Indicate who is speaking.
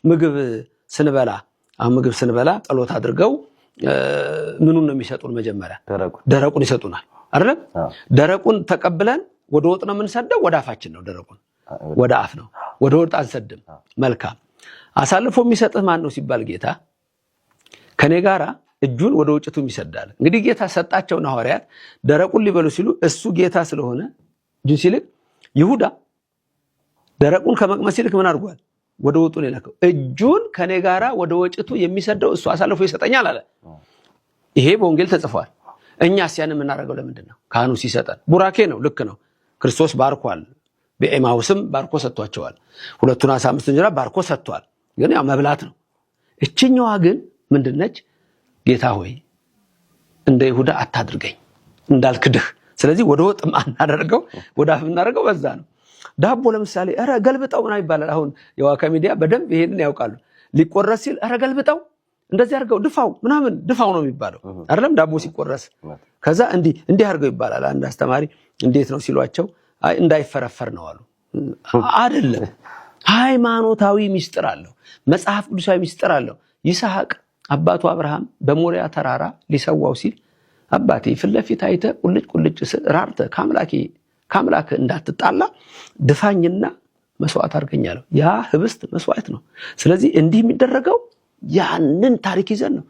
Speaker 1: ምግብ ስንበላ ጸሎት አድርገው ምኑን ነው የሚሰጡን? መጀመሪያ ደረቁን ይሰጡናል አይደል? ደረቁን ተቀብለን ወደ ወጥ ነው የምንሰደው፣ ወደ አፋችን ነው። ደረቁን ወደ አፍ ነው፣ ወደ ወጥ አንሰድም። መልካም። አሳልፎ የሚሰጥህ ማን ነው ጌታ ከኔ ጋራ እጁን ወደ ወጭቱ ይሰዳል። እንግዲህ ጌታ ሰጣቸውና ሐዋርያት ደረቁን ሊበሉ ሲሉ እሱ ጌታ ስለሆነ እጁን ሲልክ ይሁዳ ደረቁን ከመቅመስ ይልክ ምን አድርጓል? ወደ ወጡ ነው የላከው። እጁን ከኔ ጋራ ወደ ወጭቱ የሚሰደው እሱ አሳልፎ ይሰጠኛል አለ። ይሄ በወንጌል ተጽፏል። እኛስ ያን የምናደርገው ለምንድን ነው? ካህኑ ሲሰጠን ቡራኬ ነው፣ ልክ ነው። ክርስቶስ ባርኳል። በኤማውስም ባርኮ ሰጥቷቸዋል። 2 ዓሣ 5 እንጀራ ባርኮ ሰጥቷል። ግን ያው መብላት ነው። እችኛዋ ግን ምንድነች? ጌታ ሆይ እንደ ይሁዳ አታድርገኝ እንዳልክድህ። ስለዚህ ወደ ወጥ ማናደርገው ወደ አፍ እናደርገው በዛ ነው። ዳቦ ለምሳሌ አረ ገልብጣው ምናምን ይባላል። አሁን የዋካ ሚዲያ በደንብ ይሄንን ያውቃሉ። ሊቆረስ ሲል አረ ገልብጣው እንደዚህ አድርገው ድፋው ምናምን ድፋው ነው የሚባለው አይደለም? ዳቦ ሲቆረስ ከዛ እንዲህ አድርገው ይባላል። አንድ አስተማሪ እንዴት ነው ሲሏቸው አይ እንዳይፈረፈር ነው አሉ። አይደለም፣ ሃይማኖታዊ ሚስጥር አለው፣ መጽሐፍ ቅዱሳዊ ሚስጥር አለው። ይስሐቅ አባቱ አብርሃም በሞሪያ ተራራ ሊሰዋው ሲል አባቴ ፊት ለፊት አይተህ ቁልጭ ራርተ ከአምላክ እንዳትጣላ ድፋኝና መስዋዕት አድርገኛለሁ። ያ ህብስት መስዋዕት ነው። ስለዚህ እንዲህ የሚደረገው ያንን ታሪክ ይዘን ነው።